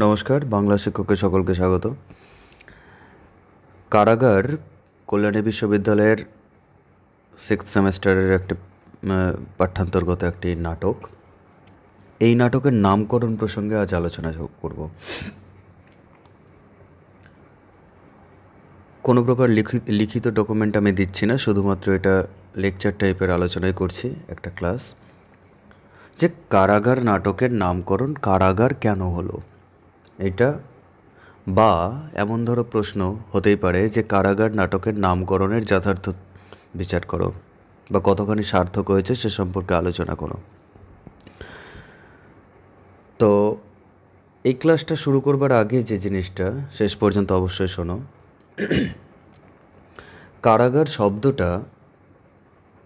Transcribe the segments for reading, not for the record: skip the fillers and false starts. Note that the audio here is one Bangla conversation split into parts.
নমস্কার, বাংলা শিক্ষকের সকলকে স্বাগত। কারাগার কল্যাণী বিশ্ববিদ্যালয়ের সিক্স সেমেস্টারের একটি পাঠ্যান্তর্গত একটি নাটক। এই নাটকের নামকরণ প্রসঙ্গে আজ আলোচনা করব। কোনো প্রকার লিখিত ডকুমেন্ট আমি দিচ্ছি না, শুধুমাত্র এটা লেকচার টাইপের আলোচনাই করছি, একটা ক্লাস। যে কারাগার নাটকের নামকরণ কারাগার কেন হলো, এটা বা এমন ধরো প্রশ্ন হতেই পারে যে কারাগার নাটকের নামকরণের যথার্থ বিচার করো বা কতখানি সার্থক হয়েছে সে সম্পর্কে আলোচনা করো। তো এই ক্লাসটা শুরু করবার আগে যে জিনিসটা শেষ পর্যন্ত অবশ্যই শোনো। কারাগার শব্দটা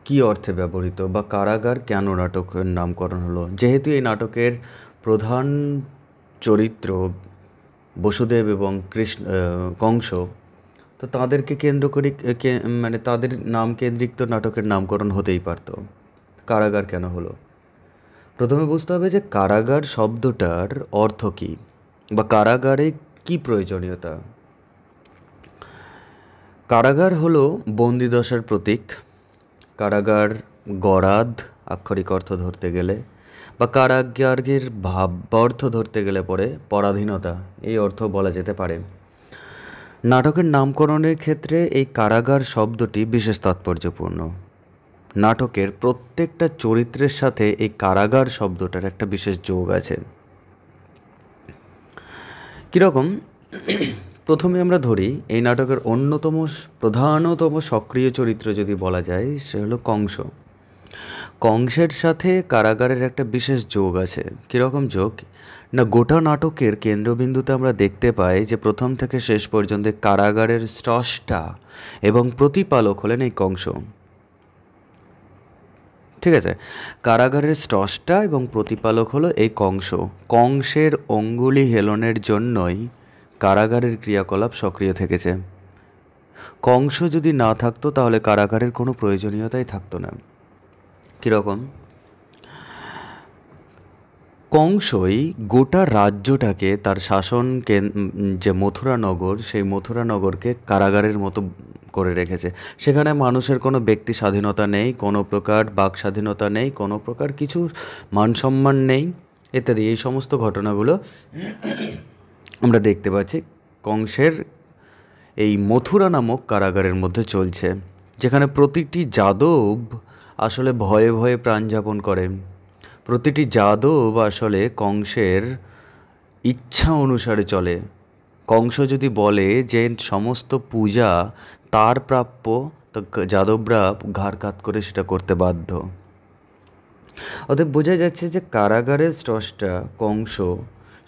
কী অর্থে ব্যবহৃত বা কারাগার কেন নাটকের নামকরণ হলো? যেহেতু এই নাটকের প্রধান চরিত্র বসুদেব এবং কংস, তো তাদেরকে কেন্দ্র করে মানে তাদের নাম কেন্দ্রিক তো নাটকের নামকরণ হতেই পারত। কারাগার কেন হলো? প্রথমে বুঝতে হবে যে কারাগার শব্দটার অর্থ কী বা কারাগারে কী প্রয়োজনীয়তা। কারাগার হলো বন্দিদশার প্রতীক। কারাগার গরাদ আক্ষরিক অর্থ ধরতে গেলে, বা কারাগারের ভাবার্থ ধরতে গেলে পরে পরাধীনতা, এই অর্থ বলা যেতে পারে। নাটকের নামকরণের ক্ষেত্রে এই কারাগার শব্দটি বিশেষ তাৎপর্যপূর্ণ। নাটকের প্রত্যেকটা চরিত্রের সাথে এই কারাগার শব্দটার একটা বিশেষ যোগ আছে। কীরকম? প্রথমে আমরা ধরি এই নাটকের প্রধানতম সক্রিয় চরিত্র যদি বলা যায়, সে হলো কংস। কংসের সাথে কারাগারের একটা বিশেষ যোগ আছে। কীরকম যোগ না, গোটা নাটকের কেন্দ্রবিন্দুতে আমরা দেখতে পাই যে প্রথম থেকে শেষ পর্যন্ত কারাগারের স্রষ্টা এবং প্রতিপালক হলেন এই কংস। ঠিক আছে, কারাগারের স্রষ্টা এবং প্রতিপালক হলো এই কংস। কংসের অঙ্গুলি হেলনের জন্যই কারাগারের ক্রিয়াকলাপ সক্রিয় থেকেছে। কংস যদি না থাকতো তাহলে কারাগারের কোনো প্রয়োজনীয়তাই থাকতো না। কীরকম? কংসই গোটা রাজ্যটাকে, তার শাসন যে মথুরা নগর, সেই মথুরা নগরকে কারাগারের মতো করে রেখেছে। সেখানে মানুষের কোনো ব্যক্তি স্বাধীনতা নেই, কোনো প্রকার বাক স্বাধীনতা নেই, কোনো প্রকার কিছু মান সম্মান নেই ইত্যাদি। এই সমস্ত ঘটনাগুলো আমরা দেখতে পাচ্ছি কংসের এই মথুরা নামক কারাগারের মধ্যে চলছে, যেখানে প্রতিটি যাদব আসলে ভয়ে ভয়ে প্রাণ যাপন করে। প্রতিটি যাদব আসলে কংসের ইচ্ছা অনুসারে চলে। কংস যদি বলে যে সমস্ত পূজা তার প্রাপ্য, তো যাদবরা ঘাড় কাত করে সেটা করতে বাধ্য। অতএব বোঝা যাচ্ছে যে কারাগারের স্রষ্টা কংস,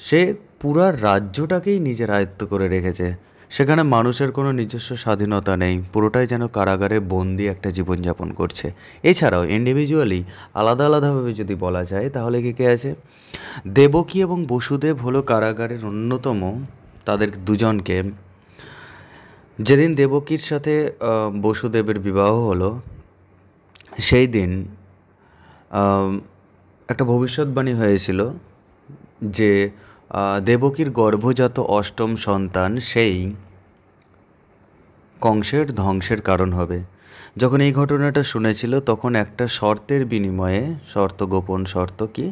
সে পুরা রাজ্যটাকেই নিজের আয়ত্ত করে রেখেছে। সেখানে মানুষের কোনো নিজস্ব স্বাধীনতা নেই, পুরোটাই যেন কারাগারে বন্দি একটা জীবনযাপন করছে। এছাড়াও ইন্ডিভিজুয়ালি আলাদা আলাদাভাবে যদি বলা যায় তাহলে কে আছে? দেবকী এবং বসুদেব হলো কারাগারের অন্যতম। তাদের দুজনকে, যেদিন দেবকীর সাথে বসুদেবের বিবাহ হলো, সেই দিন একটা ভবিষ্যৎবাণী হয়েছিল যে দেবকীর গর্ভজাত অষ্টম সন্তান সেই কংসের ধ্বংসের কারণ হবে। যখন এই ঘটনাটা শুনেছিল তখন একটা শর্তের বিনিময়ে, গোপন শর্ত কি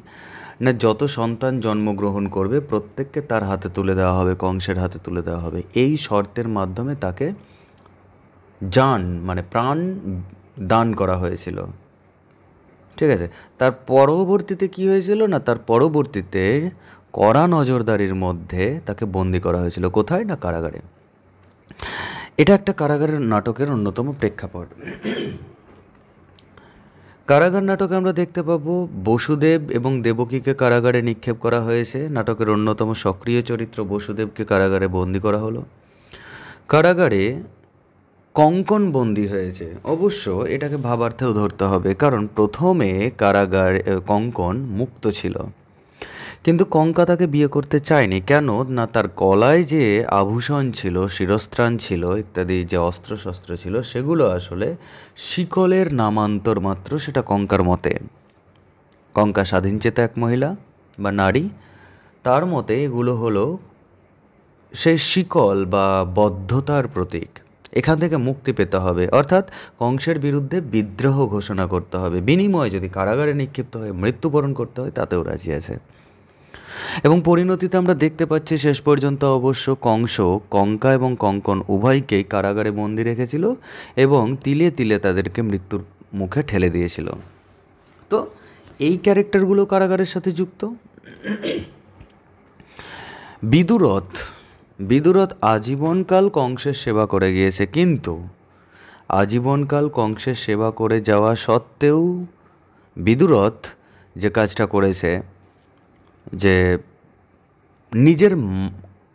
না, যত সন্তান জন্মগ্রহণ করবে প্রত্যেককে তার হাতে তুলে দেওয়া হবে, কংসের হাতে তুলে দেওয়া হবে। এই শর্তের মাধ্যমে তাকে প্রাণ দান করা হয়েছিল। ঠিক আছে, তার পরবর্তীতে কি হয়েছিল না, তার পরবর্তীতে কড়া নজরদারির মধ্যে তাকে বন্দি করা হয়েছিল। কোথায় না, কারাগারে। এটা একটা কারাগারের নাটকের অন্যতম প্রেক্ষাপট। কারাগার নাটকে আমরা দেখতে পাবো বসুদেব এবং দেবকীকে কারাগারে নিক্ষেপ করা হয়েছে। নাটকের অন্যতম সক্রিয় চরিত্র বসুদেবকে কারাগারে বন্দি করা হলো। কারাগারে কঙ্কন বন্দি হয়েছে। অবশ্য এটাকে ভাবার্থেও ধরতে হবে, কারণ প্রথমে কঙ্কন মুক্ত ছিল, কিন্তু কঙ্কা তাকে বিয়ে করতে চায়নি। কেন না, তার গলায় যে আভূষণ ছিল, শিরস্ত্রাণ ছিল ইত্যাদি, যে অস্ত্রশস্ত্র ছিল, সেগুলো আসলে শিকলের নামান্তর মাত্র, সেটা কঙ্কার মতে। কঙ্কা স্বাধীনচেতা এক মহিলা বা নারী, তার মতে এগুলো হলো সেই শিকল বা বদ্ধতার প্রতীক। এখান থেকে মুক্তি পেতে হবে, অর্থাৎ কংসের বিরুদ্ধে বিদ্রোহ ঘোষণা করতে হবে, বিনিময়ে যদি কারাগারে নিক্ষিপ্ত হয়ে মৃত্যুবরণ করতে হয় তাতেও রাজি আছে। এবং পরিণতিতে আমরা দেখতে পাচ্ছি শেষ পর্যন্ত অবশ্য কংস কঙ্কা এবং কঙ্কন উভয়কেই কারাগারে বন্দি রেখেছিল এবং তিলে তিলে তাদেরকে মৃত্যুর মুখে ঠেলে দিয়েছিল। তো এই ক্যারেক্টারগুলো কারাগারের সাথে যুক্ত। বিদুরথ বিদুরথ আজীবনকাল কংসের সেবা করে গিয়েছে, কিন্তু আজীবনকাল কংসের সেবা করে যাওয়া সত্ত্বেও বিদুরথ যে কাজটা করেছে, যে নিজের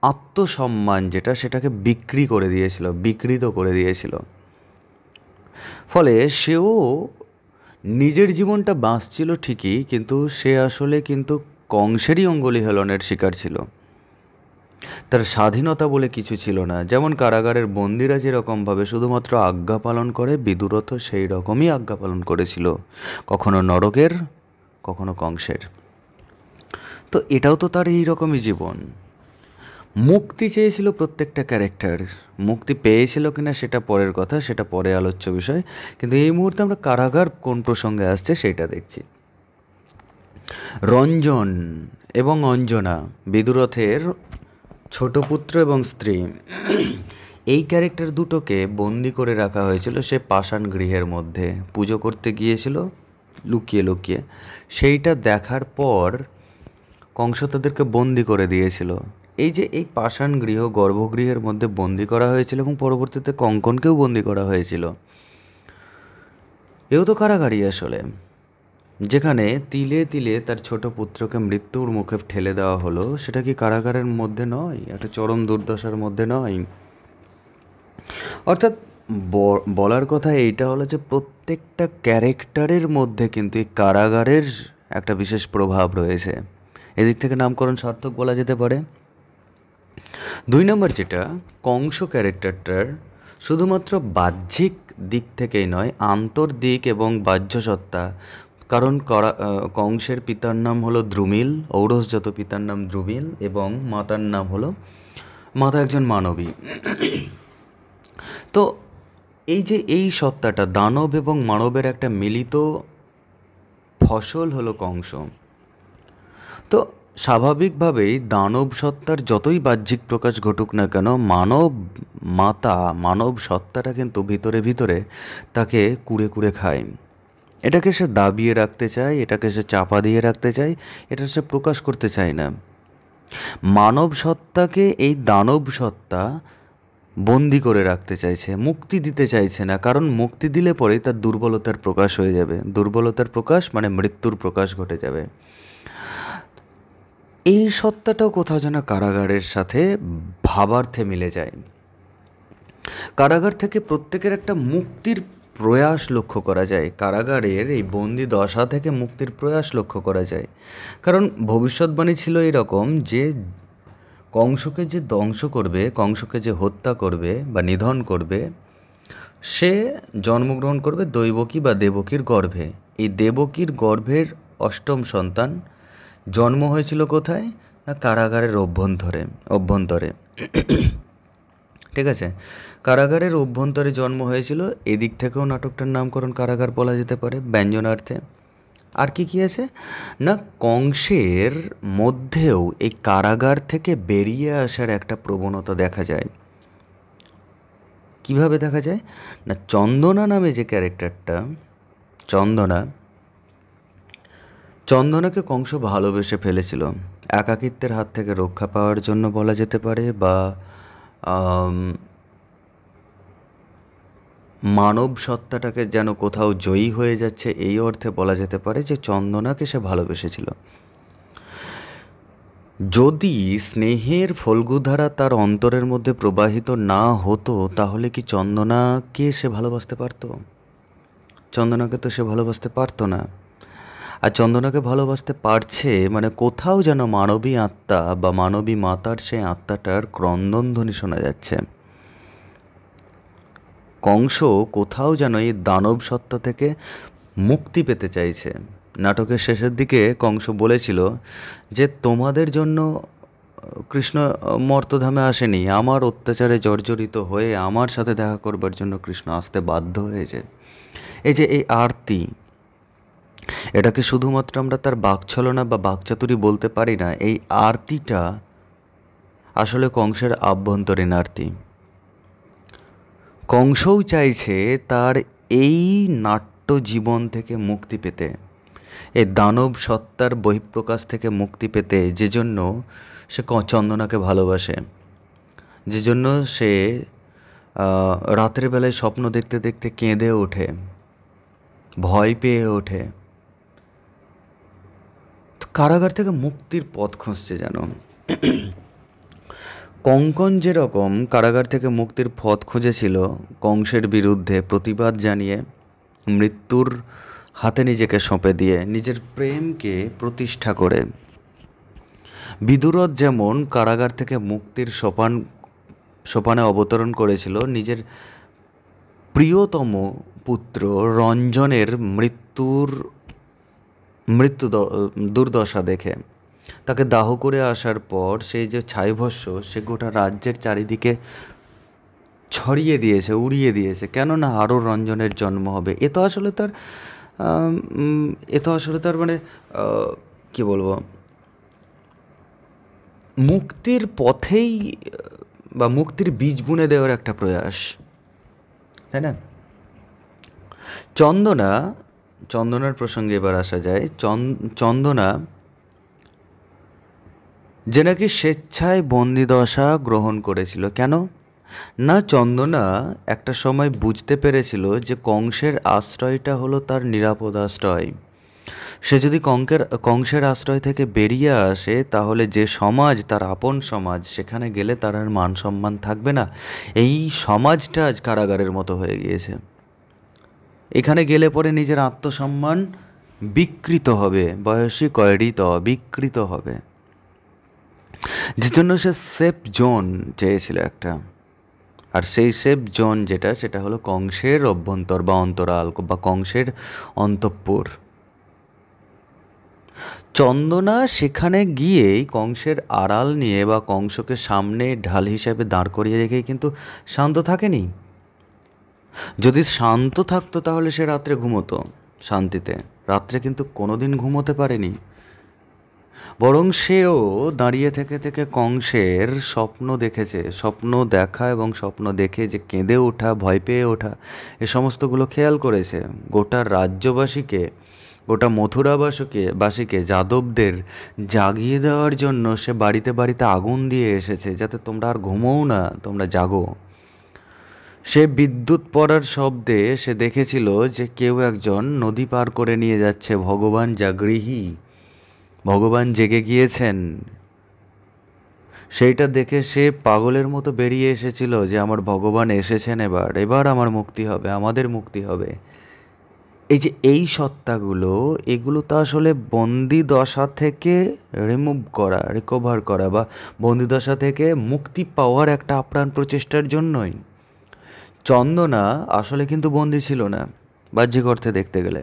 আত্মসম্মান যেটা সেটাকে বিক্রি করে দিয়েছিল, বিকৃত করে দিয়েছিল। ফলে সেও নিজের জীবনটা বাঁচছিল ঠিকই, কিন্তু সে আসলে কিন্তু কংসেরই অঙ্গুলি হেলনের শিকার ছিল। তার স্বাধীনতা বলে কিছু ছিল না। যেমন কারাগারের বন্দিরা যেরকমভাবে শুধুমাত্র আজ্ঞা পালন করে, বিদুরথ সেই রকমই আজ্ঞা পালন করেছিল, কখনো নরকের কখনো কংসের। তো এটাও তো তার এই রকমই জীবন। মুক্তি চেয়েছিল প্রত্যেকটা ক্যারেক্টার, মুক্তি পেয়েছিল কিনা সেটা পরের কথা, সেটা পরে আলোচ্য বিষয়। কিন্তু এই মুহূর্তে আমরা কারাগার কোন প্রসঙ্গে আসছে সেটা দেখছি। রঞ্জন এবং অঞ্জনা বিদুরথের ছোট পুত্র এবং স্ত্রী, এই ক্যারেক্টার দুটোকে বন্দি করে রাখা হয়েছিল সে পাষাণ গৃহের মধ্যে। পুজো করতে গিয়েছিল লুকিয়ে লুকিয়ে, সেইটা দেখার পর কংস তাদেরকে বন্দি করে দিয়েছিল। এই যে এই পাষাণ গৃহ গর্ভগৃহের মধ্যে বন্দি করা হয়েছিল এবং পরবর্তীতে কঙ্কনকেও বন্দি করা হয়েছিল, এও তো কারাগারই আসলে, যেখানে তিলে তিলে তার ছোট পুত্রকে মৃত্যুর মুখে ঠেলে দেওয়া হলো। সেটা কি কারাগারের মধ্যে নয়, একটা চরম দুর্দশার মধ্যে নয়? অর্থাৎ বলার কথা এইটা হলো যে প্রত্যেকটা ক্যারেক্টারের মধ্যে কিন্তু এই কারাগারের একটা বিশেষ প্রভাব রয়েছে। এদিক থেকে নামকরণ সার্থক বলা যেতে পারে। 2 নম্বর যেটা, কংস ক্যারেক্টারটার শুধুমাত্র বাহ্যিক দিক থেকেই নয়, আন্তর্দিক এবং বাহ্য সত্তা। কারণ কংসের পিতার নাম হলো দ্রুমিল, ঔরসজাত পিতার নাম দ্রুমিল, এবং মাতার নাম হলো, মাতা একজন মানবী। তো এই যে এই সত্তাটা, দানব এবং মানবের একটা মিলিত ফসল হলো কংস। তো স্বাভাবিকভাবেই দানব সত্তার যতই বাহ্যিক প্রকাশ ঘটুক না কেন, মানব মাতা, মানব সত্তাটা কিন্তু ভিতরে ভিতরে তাকে কুড়ে কুড়ে খায়। এটাকে সে দাবিয়ে রাখতে চায়, এটাকে সে চাপা দিয়ে রাখতে চায়, এটা সে প্রকাশ করতে চায় না। মানব সত্তাকে এই দানব সত্তা বন্দি করে রাখতে চাইছে, মুক্তি দিতে চাইছে না, কারণ মুক্তি দিলে পরেই তার দুর্বলতার প্রকাশ হয়ে যাবে। দুর্বলতার প্রকাশ মানে মৃত্যুর প্রকাশ ঘটে যাবে। এই সত্তাটাও কোথাও যেন কারাগারের সাথে ভাবার্থে মিলে যায়। কারাগার থেকে প্রত্যেকের একটা মুক্তির প্রয়াস লক্ষ্য করা যায়, কারাগারের এই বন্দি দশা থেকে মুক্তির প্রয়াস লক্ষ্য করা যায়। কারণ ভবিষ্যৎবাণী ছিল এরকম যে কংসকে যে ধ্বংস করবে, কংসকে যে হত্যা করবে বা নিধন করবে, সে জন্মগ্রহণ করবে দৈবকী বা দেবকীর গর্ভে। এই দেবকীর গর্ভের 8ম সন্তান জন্ম হয়েছিল কোথায় না, কারাগারের অভ্যন্তরে। ঠিক আছে, কারাগারের অভ্যন্তরে জন্ম হয়েছিল। এদিক থেকেও নাটকটার নামকরণ কারাগার বলা যেতে পারে ব্যঞ্জনার্থে। আর কি কি আছে না, কংসের মধ্যেও এই কারাগার থেকে বেরিয়ে আসার একটা প্রবণতা দেখা যায়। কিভাবে দেখা যায় না, চন্দনা নামে যে ক্যারেক্টারটা, চন্দনাকে কংস ভালোবেসে ফেলেছিল একাকিত্বের হাত থেকে রক্ষা পাওয়ার জন্য বলা যেতে পারে, বা মানব সত্তাটাকে যেন কোথাও জয়ী হয়ে যাচ্ছে এই অর্থে বলা যেতে পারে যে চন্দনাকে সে ভালোবেসেছিল। যদি স্নেহের ফল্গুধারা তার অন্তরের মধ্যে প্রবাহিত না হতো, তাহলে কি চন্দনাকে সে ভালোবাসতে পারতো? চন্দনাকে তো সে ভালোবাসতে পারতো না। আর চন্দনাকে ভালোবাসতে পারছে মানে কোথাও যেন মানবী আত্মা বা মানবী মাতার সেই আত্মাটার ক্রন্দনধ্বনি শোনা যাচ্ছে। কংস কোথাও যেন এই দানব সত্তা থেকে মুক্তি পেতে চাইছে, নাটকের শেষের দিকে কংস বলেছিল যে তোমাদের জন্য কৃষ্ণ মর্তধামে আসেনি, আমার অত্যাচারে জর্জরিত হয়ে আমার সাথে দেখা করবার জন্য কৃষ্ণ আসতে বাধ্য হয়েছে। এই যে এই আরতি, এটাকে শুধুমাত্র আমরা তার বাকছলনা বা বাকচাতুরি বলতে পারি না, এই আরতিটা আসলে কংসের আভ্যন্তরীণ আরতি। কংসও চাইছে তার এই নাট্য জীবন থেকে মুক্তি পেতে, এই দানব সত্তার বহিঃপ্রকাশ থেকে মুক্তি পেতে, যে জন্য সে চন্দনাকে ভালোবাসে, যে জন্য সে রাতের বেলায় স্বপ্ন দেখতে দেখতে কেঁদে ওঠে, ভয় পেয়ে ওঠে। তো কারাগার থেকে মুক্তির পথ খুঁজছে যেন। কঙ্কন যেরকম কারাগার থেকে মুক্তির পথ খুঁজেছিল কংসের বিরুদ্ধে প্রতিবাদ জানিয়ে, মৃত্যুর হাতে নিজেকে সঁপে দিয়ে, নিজের প্রেমকে প্রতিষ্ঠা করে, বিদুরথ যেমন কারাগার থেকে মুক্তির সোপানে অবতরণ করেছিল নিজের প্রিয়তম পুত্র রঞ্জনের মৃত্যু দুর্দশা দেখে, তাকে দাহ করে আসার পর সেই যে ছাইভস্য সে গোটা রাজ্যের চারিদিকে ছড়িয়ে দিয়েছে, উড়িয়ে দিয়েছে, কেননা আরও রঞ্জনের জন্ম হবে। এ তো আসলে তার মানে কী বলবো, মুক্তির পথেই বা মুক্তির বীজ বুনে দেওয়ার একটা প্রয়াস, তাই না? চন্দনার প্রসঙ্গে এবার আসা যায়। চন্দনা যে নাকি স্বেচ্ছায় বন্দিদশা গ্রহণ করেছিল। কেন না, চন্দনা একটা সময় বুঝতে পেরেছিল যে কংসের আশ্রয়টা হলো তার নিরাপদ আশ্রয়। সে যদি কংসের আশ্রয় থেকে বেরিয়ে আসে তাহলে যে সমাজ, তার আপন সমাজ, সেখানে গেলে তার আর মান সম্মান থাকবে না। এই সমাজটা আজ কারাগারের মতো হয়ে গিয়েছে। এখানে গেলে পরে নিজের আত্মসম্মান বিকৃত হবে, বয়সী কয়রিত বিকৃত হবে, যে জন্য সে সেফ জোন চেয়েছিল একটা। আর সেই সেফ জোন সেটা হলো কংসের অভ্যন্তর বা অন্তরাল বা কংসের অন্তঃপুর। চন্দনা সেখানে গিয়েই কংসের আড়াল নিয়ে বা কংসকে সামনে ঢাল হিসাবে দাঁড় করিয়ে রেখেই কিন্তু শান্ত থাকেনি। যদি শান্ত থাকতো তাহলে সে রাত্রে ঘুমোতো শান্তিতে, রাত্রে কিন্তু কোনোদিন ঘুমোতে পারেনি। বরং সেও দাঁড়িয়ে থেকে থেকে কংসের স্বপ্ন দেখেছে, স্বপ্ন দেখা এবং স্বপ্ন দেখে যে কেঁদে ওঠা, ভয় পেয়ে ওঠা, এ সমস্তগুলো খেয়াল করেছে। গোটা রাজ্যবাসীকে, গোটা মথুরাবাসীকে, যাদবদের জাগিয়ে দেওয়ার জন্য সে বাড়িতে বাড়িতে আগুন দিয়ে এসেছে, যাতে তোমরা আর ঘুমোও না, তোমরা জাগো। সে বিদ্যুৎ পড়ার শব্দে সে দেখেছিল যে কেউ একজন নদী পার করে নিয়ে যাচ্ছে, ভগবান জাগৃহী, ভগবান জেগে গিয়েছেন। সেইটা দেখে সে পাগলের মতো বেরিয়ে এসেছিল যে আমার ভগবান এসেছেন, এবার আমার মুক্তি হবে, আমাদের মুক্তি হবে। এই যে এই সত্তাগুলো, এগুলো তো আসলে বন্দি দশা থেকে রিকভার করা বা বন্দি দশা থেকে মুক্তি পাওয়ার একটা আপ্রাণ প্রচেষ্টার জন্যই। চন্দনা আসলে কিন্তু বন্দি ছিল না বাহ্যিক অর্থে দেখতে গেলে,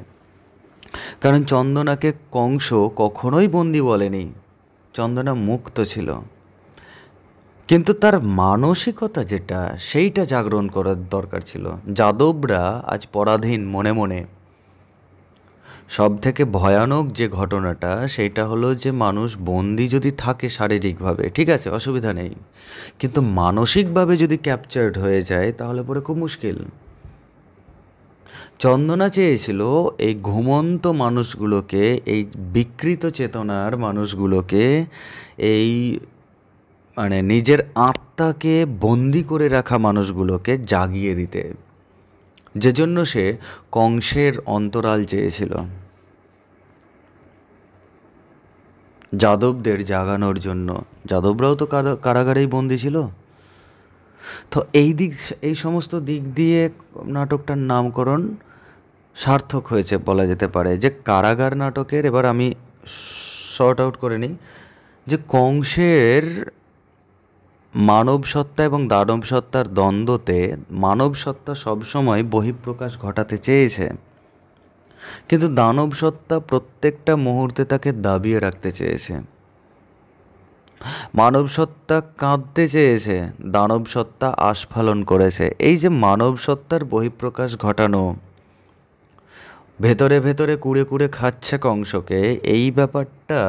কারণ চন্দনাকে কংস কখনোই বন্দি বলেনি। চন্দনা মুক্ত ছিল, কিন্তু তার মানসিকতা সেইটা জাগরণ করার দরকার ছিল। যাদবরা আজ পরাধীন মনে মনে। সব থেকে ভয়ানক যে ঘটনাটা সেইটা হলো যে মানুষ বন্দি যদি থাকে শারীরিকভাবে, ঠিক আছে, অসুবিধা নেই, কিন্তু মানসিকভাবে যদি ক্যাপচার্ড হয়ে যায় তাহলে পরে খুব মুশকিল। চন্দনা চেয়েছিল এই ঘুমন্ত মানুষগুলোকে, এই বিকৃত চেতনার মানুষগুলোকে, এই মানে নিজের আত্মাকে বন্দি করে রাখা মানুষগুলোকে জাগিয়ে দিতে, যে জন্য সে কংসের অন্তরাল চেয়েছিল, যাদবদের জাগানোর জন্য। যাদবরাও তো কারাগারেই বন্দি ছিল। তো এই সমস্ত দিক দিয়ে নাটকটার নামকরণ সার্থক হয়েছে বলা যেতে পারে। যে কারাগার নাটকের, এবার আমি শর্ট আউট করে নিই, যে কংসের মানব সত্তা এবং দানব সত্তার দ্বন্দ্বতে মানব সত্তা সবসময় বহিঃপ্রকাশ ঘটাতে চেয়েছে, কিন্তু দানব সত্তা প্রত্যেকটা মুহূর্তে তাকে দাবিয়ে রাখতে চেয়েছে। মানব সত্তা কাঁদতে চেয়েছে, দানব সত্তা আস্ফালন করেছে। এই যে মানব সত্তার বহিঃপ্রকাশ ঘটানো, ভেতরে ভেতরে কুড়ে কুড়ে খাচ্ছে কংসকে, এই ব্যাপারটা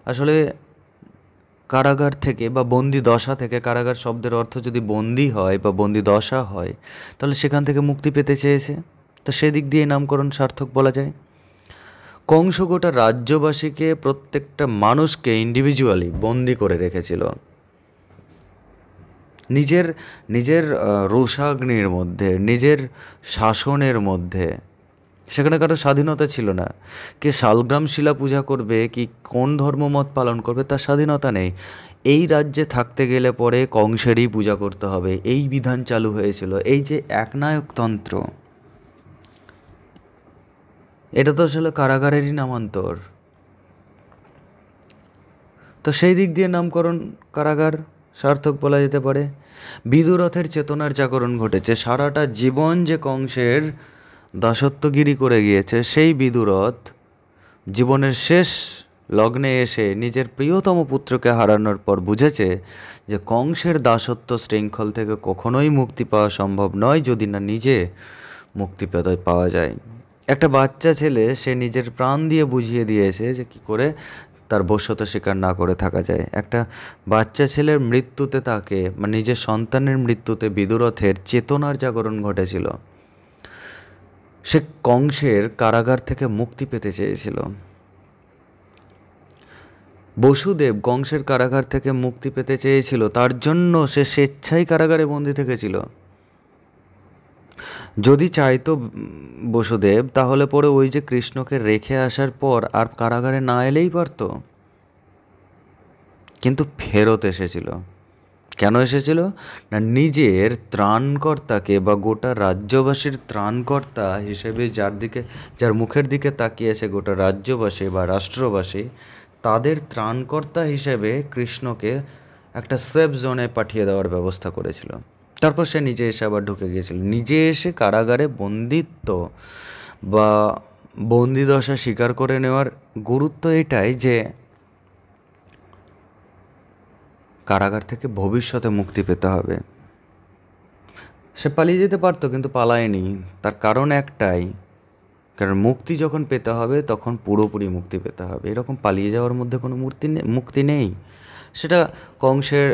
আসলে কারাগার থেকে বা বন্দি দশা থেকে, কারাগার শব্দের অর্থ যদি বন্দি হয় বা বন্দি দশা হয়, তাহলে সেখান থেকে মুক্তি পেতে চেয়েছে। তো সেদিক দিয়ে নামকরণ সার্থক বলা যায়। কংস গোটা রাজ্যবাসীকে, প্রত্যেকটা মানুষকে ইন্ডিভিজুয়ালি বন্দি করে রেখেছিল নিজের নিজের রোষাগ্নির মধ্যে, নিজের শাসনের মধ্যে। সেখানে কারো স্বাধীনতা ছিল না। কে শালগ্রাম শিলা পূজা করবে, কি কোন ধর্মমত পালন করবে, তার স্বাধীনতা নেই। এই রাজ্যে থাকতে গেলে পরে কংসেরই পূজা করতে হবে, এই বিধান চালু হয়েছিল। এই যে একনায়কতন্ত্র, এটা তো আসলে কারাগারেরই নামান্তর। তো সেই দিক দিয়ে নামকরণ কারাগার সার্থক বলা যেতে পারে। বিদুরথের চেতনার জাগরণ ঘটেছে। সারাটা জীবন যে কংসের দাসত্বগিরি করে গিয়েছে, সেই বিদুরথ জীবনের শেষ লগ্নে এসে নিজের প্রিয়তম পুত্রকে হারানোর পর বুঝেছে যে কংসের দাসত্ব শৃঙ্খল থেকে কখনোই মুক্তি পাওয়া সম্ভব নয় যদি না নিজে মুক্তি পাওয়া যায়। একটা বাচ্চা ছেলে, সে নিজের প্রাণ দিয়ে বুঝিয়ে দিয়েছে যে কী করে তার বশ্যতা স্বীকার না করে থাকা যায়। একটা বাচ্চা ছেলের মৃত্যুতে তাকে, মানে নিজের সন্তানের মৃত্যুতে বিদুরথের চেতনার জাগরণ ঘটেছিল। সে কংসের কারাগার থেকে মুক্তি পেতে চেয়েছিল। বসুদেব কংসের কারাগার থেকে মুক্তি পেতে চেয়েছিল, তার জন্য সে স্বেচ্ছায় কারাগারে বন্দী থেকেছিল। যদি চাইতো বসুদেব, তাহলে পরে ওই যে কৃষ্ণকে রেখে আসার পর আর কারাগারে না এলেই পারত, কিন্তু ফেরত এসেছিল। কেন এসেছিল না, নিজের ত্রাণকর্তাকে বা গোটা রাজ্যবাসীর ত্রাণকর্তা হিসেবে যার মুখের দিকে তাকিয়েছে গোটা রাজ্যবাসী বা রাষ্ট্রবাসী, তাদের ত্রাণকর্তা হিসেবে কৃষ্ণকে একটা সেফ জোনে পাঠিয়ে দেওয়ার ব্যবস্থা করেছিল। তারপর সে নিজে এসে আবার ঢুকে গিয়েছিল। নিজে এসে কারাগারে বন্দিত্ব বা বন্দিদশা স্বীকার করে নেওয়ার গুরুত্ব এটাই যে কারাগার থেকে ভবিষ্যতে মুক্তি পেতে হবে। সে পালিয়ে যেতে পারতো, কিন্তু পালায়নি। তার কারণ একটাই, কারণ মুক্তি যখন পেতে হবে তখন পুরোপুরি মুক্তি পেতে হবে। এরকম পালিয়ে যাওয়ার মধ্যে কোনো মুক্তি নেই। সেটা কংসের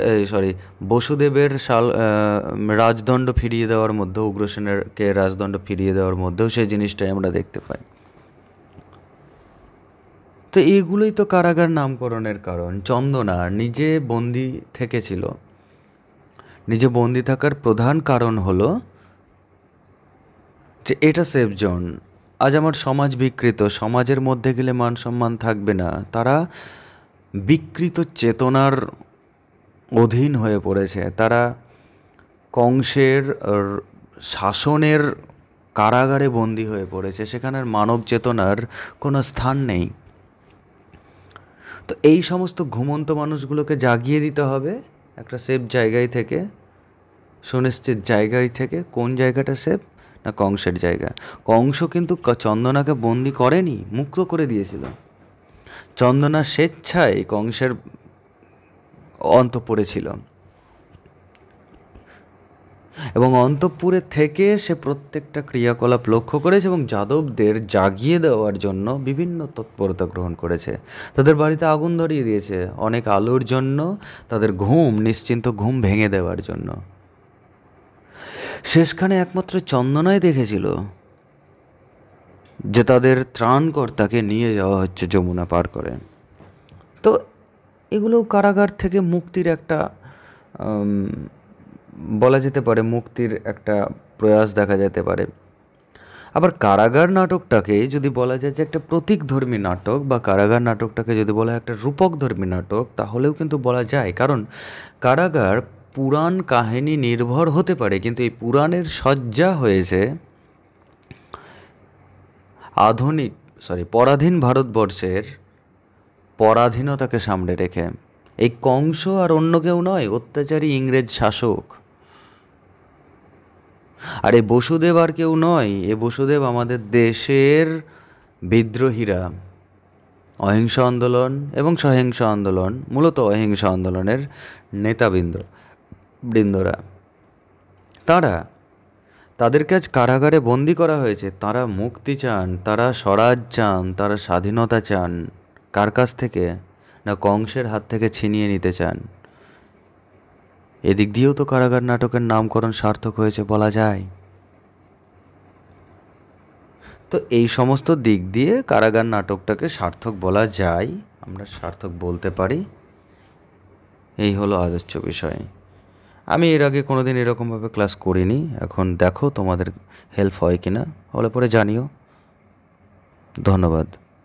বসুদেবের রাজদণ্ড ফিরিয়ে দেওয়ার মধ্যেও, উগ্রসেনকে রাজদণ্ড ফিরিয়ে দেওয়ার মধ্যেও সেই জিনিসটাই আমরা দেখতে পাই। তো এইগুলোই তো কারাগার নামকরণের কারণ। চন্দনা নিজে বন্দি থেকেছিল। নিজে বন্দি থাকার প্রধান কারণ হলো যে এটা সেফ জোন। আজ আমার সমাজ বিকৃত, সমাজের মধ্যে গেলে মান সম্মান থাকবে না। তারা বিকৃত চেতনার অধীন হয়ে পড়েছে। তারা কংসের শাসনের কারাগারে বন্দী হয়ে পড়েছে। সেখানের মানব চেতনার কোনো স্থান নেই। তো এই সমস্ত ঘুমন্ত মানুষগুলোকে জাগিয়ে দিতে হবে একটা সেফ জায়গায় থেকে, সুনিশ্চিত জায়গায় থেকে। কোন জায়গাটা সেফ না, কংসের জায়গা। কংস কিন্তু চন্দনাকে বন্দি করেনি, মুক্ত করে দিয়েছিল। চন্দনা স্বেচ্ছায় কংসের অন্তঃপুরে ছিল এবং অন্তঃপুরে থেকে সে প্রত্যেকটা ক্রিয়াকলাপ লক্ষ্য করেছে এবং যাদবদের জাগিয়ে দেওয়ার জন্য বিভিন্ন তৎপরতা গ্রহণ করেছে। তাদের বাড়িতে আগুন ধরিয়ে দিয়েছে অনেক আলোর জন্য, তাদের নিশ্চিন্ত ঘুম ভেঙে দেওয়ার জন্য। শেষখানে একমাত্র চন্দনাই দেখেছিল যে তাদের ত্রাণকর্তাকে নিয়ে যাওয়া হচ্ছে যমুনা পার করে। তো এগুলো কারাগার থেকে মুক্তির একটা বলা যেতে পারে, মুক্তির একটা প্রয়াস দেখা যেতে পারে। আবার কারাগার নাটকটাকে যদি বলা যায় যে একটা প্রতীকধর্মী নাটক, বা কারাগার নাটকটাকে যদি বলা হয় একটা রূপকধর্মী নাটক, তাহলেও কিন্তু বলা যায়। কারণ কারাগার পুরাণ কাহিনী নির্ভর হতে পারে, কিন্তু এই পুরাণের সজ্জা হয়েছে পরাধীন ভারতবর্ষের পরাধীনতাকে সামনে রেখে। এই কংস আর অন্য কেউ নয়, অত্যাচারী ইংরেজ শাসক। আর এই বসুদেব আর কেউ নয়, এ বসুদেব আমাদের দেশের বিদ্রোহীরা অহিংস আন্দোলন এবং সহিংস আন্দোলন, মূলত অহিংস আন্দোলনের বৃন্দরা, তারা, তাদেরকে আজ কারাগারে বন্দি করা হয়েছে। তারা মুক্তি চান, তারা স্বরাজ চান, তারা স্বাধীনতা চান। কার কাছ থেকে? না কংসের হাত থেকে ছিনিয়ে নিতে চান। এদিক দিয়েও তো কারাগার নাটকের নামকরণ সার্থক হয়েছে বলা যায়। তো এই সমস্ত দিক দিয়ে কারাগার নাটকটাকে সার্থক বলা যায়, আমরা সার্থক বলতে পারি। এই হলো আলোচ্য বিষয়। আমি এর আগে কোনো দিন এরকমভাবে ক্লাস করিনি। এখন দেখো তোমাদের হেল্প হয় কি না, হলে পরে জানিও। ধন্যবাদ।